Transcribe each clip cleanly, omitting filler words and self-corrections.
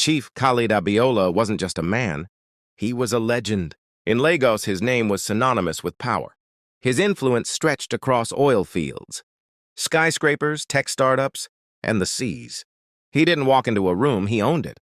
Chief Khalid Abiola wasn't just a man, he was a legend. In Lagos, his name was synonymous with power. His influence stretched across oil fields, skyscrapers, tech startups, and the seas. He didn't walk into a room, he owned it.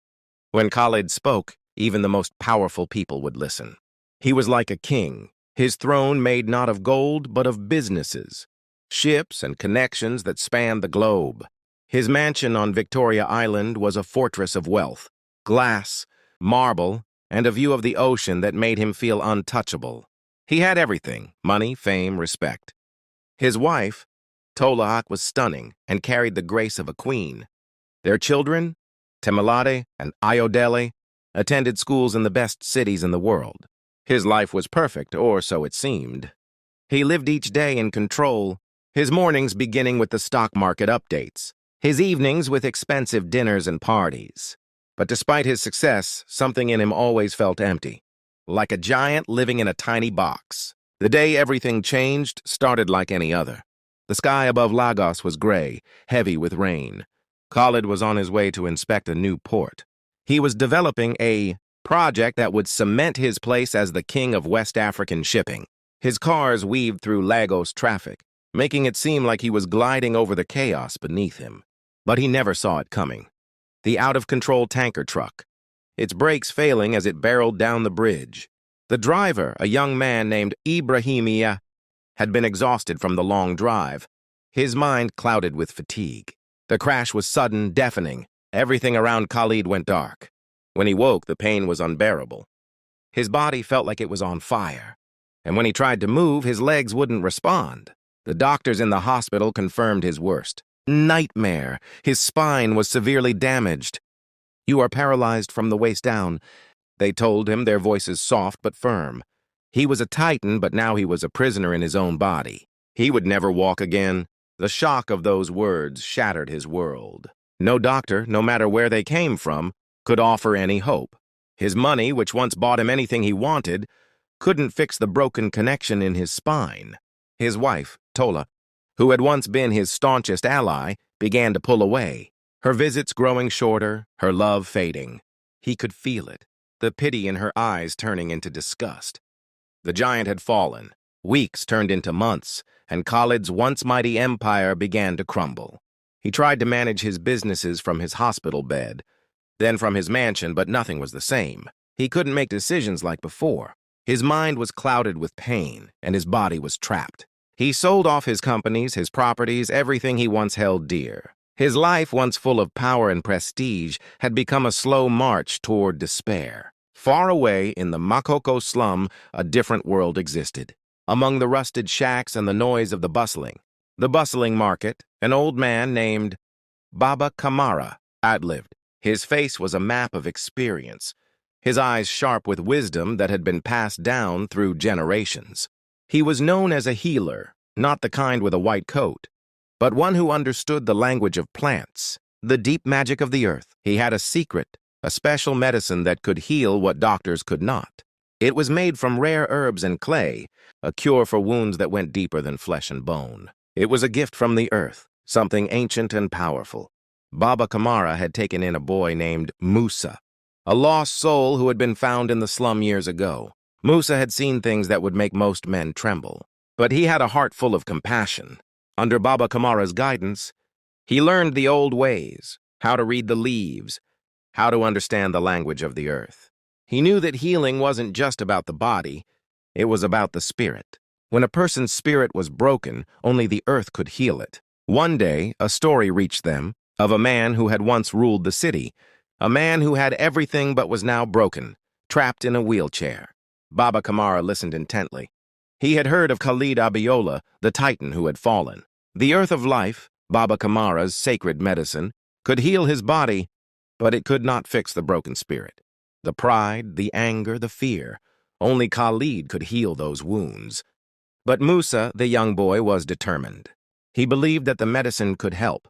When Khalid spoke, even the most powerful people would listen. He was like a king, his throne made not of gold, but of businesses, ships and connections that spanned the globe. His mansion on Victoria Island was a fortress of wealth, glass, marble, and a view of the ocean that made him feel untouchable. He had everything: money, fame, respect. His wife, Tolahak, was stunning and carried the grace of a queen. Their children, Temilade and Ayodele, attended schools in the best cities in the world. His life was perfect, or so it seemed. He lived each day in control, his mornings beginning with the stock market updates, his evenings with expensive dinners and parties. But despite his success, something in him always felt empty, like a giant living in a tiny box. The day everything changed started like any other. The sky above Lagos was gray, heavy with rain. Khalid was on his way to inspect a new port. He was developing a project that would cement his place as the king of West African shipping. His cars weaved through Lagos traffic, making it seem like he was gliding over the chaos beneath him. But he never saw it coming. The out-of-control tanker truck, its brakes failing as it barreled down the bridge. The driver, a young man named Ibrahimia, had been exhausted from the long drive, his mind clouded with fatigue. The crash was sudden, deafening. Everything around Khalid went dark. When he woke, the pain was unbearable. His body felt like it was on fire, and when he tried to move, his legs wouldn't respond. The doctors in the hospital confirmed his worst nightmare. His spine was severely damaged. "You are paralyzed from the waist down," they told him, their voices soft but firm. He was a titan, but now he was a prisoner in his own body. He would never walk again. The shock of those words shattered his world. No doctor, no matter where they came from, could offer any hope. His money, which once bought him anything he wanted, couldn't fix the broken connection in his spine. His wife, Tola, who had once been his staunchest ally, began to pull away. Her visits growing shorter, her love fading. He could feel it, the pity in her eyes turning into disgust. The giant had fallen. Weeks turned into months, and Khalid's once mighty empire began to crumble. He tried to manage his businesses from his hospital bed, then from his mansion, but nothing was the same. He couldn't make decisions like before. His mind was clouded with pain, and his body was trapped. He sold off his companies, his properties, everything he once held dear. His life, once full of power and prestige, had become a slow march toward despair. Far away in the Makoko slum, a different world existed. Among the rusted shacks and the noise of the bustling market, an old man named Baba Kamara outlived. His face was a map of experience, his eyes sharp with wisdom that had been passed down through generations. He was known as a healer, not the kind with a white coat, but one who understood the language of plants, the deep magic of the earth. He had a secret, a special medicine that could heal what doctors could not. It was made from rare herbs and clay, a cure for wounds that went deeper than flesh and bone. It was a gift from the earth, something ancient and powerful. Baba Kamara had taken in a boy named Musa, a lost soul who had been found in the slum years ago. Musa had seen things that would make most men tremble, but he had a heart full of compassion. Under Baba Kamara's guidance, he learned the old ways, how to read the leaves, how to understand the language of the earth. He knew that healing wasn't just about the body, it was about the spirit. When a person's spirit was broken, only the earth could heal it. One day, a story reached them of a man who had once ruled the city, a man who had everything but was now broken, trapped in a wheelchair. Baba Kamara listened intently. He had heard of Khalid Abiola, the titan who had fallen. The earth of life, Baba Kamara's sacred medicine, could heal his body, but it could not fix the broken spirit. The pride, the anger, the fear. Only Khalid could heal those wounds. But Musa, the young boy, was determined. He believed that the medicine could help,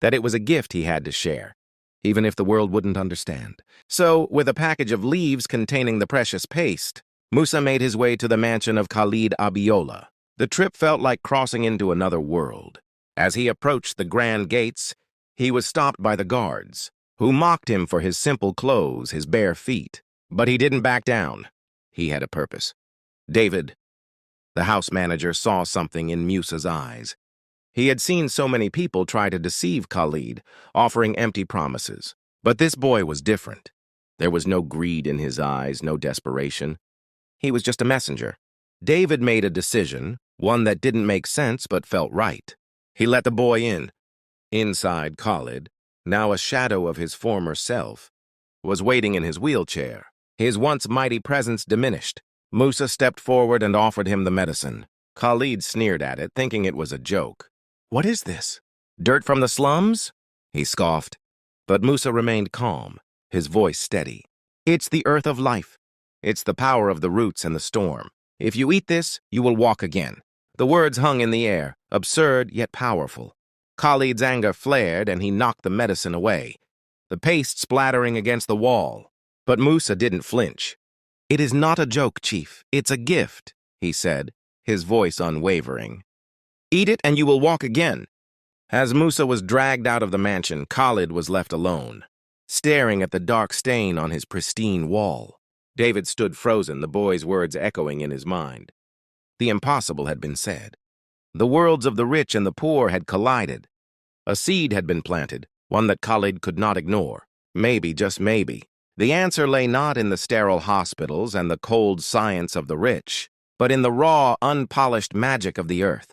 that it was a gift he had to share, even if the world wouldn't understand. So, with a package of leaves containing the precious paste, Musa made his way to the mansion of Khalid Abiola. The trip felt like crossing into another world. As he approached the grand gates, he was stopped by the guards, who mocked him for his simple clothes, his bare feet. But he didn't back down. He had a purpose. David, the house manager, saw something in Musa's eyes. He had seen so many people try to deceive Khalid, offering empty promises. But this boy was different. There was no greed in his eyes, no desperation. He was just a messenger. David made a decision, one that didn't make sense but felt right. He let the boy in. Inside, Khalid, now a shadow of his former self, was waiting in his wheelchair. His once mighty presence diminished. Musa stepped forward and offered him the medicine. Khalid sneered at it, thinking it was a joke. "What is this? Dirt from the slums?" he scoffed. But Musa remained calm, his voice steady. "It's the earth of life. It's the power of the roots and the storm. If you eat this, you will walk again." The words hung in the air, absurd yet powerful. Khalid's anger flared and he knocked the medicine away, the paste splattering against the wall. But Musa didn't flinch. "It is not a joke, Chief. It's a gift," he said, his voice unwavering. "Eat it and you will walk again." As Musa was dragged out of the mansion, Khalid was left alone, staring at the dark stain on his pristine wall. David stood frozen, the boy's words echoing in his mind. The impossible had been said. The worlds of the rich and the poor had collided. A seed had been planted, one that Khalid could not ignore. Maybe, just maybe, the answer lay not in the sterile hospitals and the cold science of the rich, but in the raw, unpolished magic of the earth.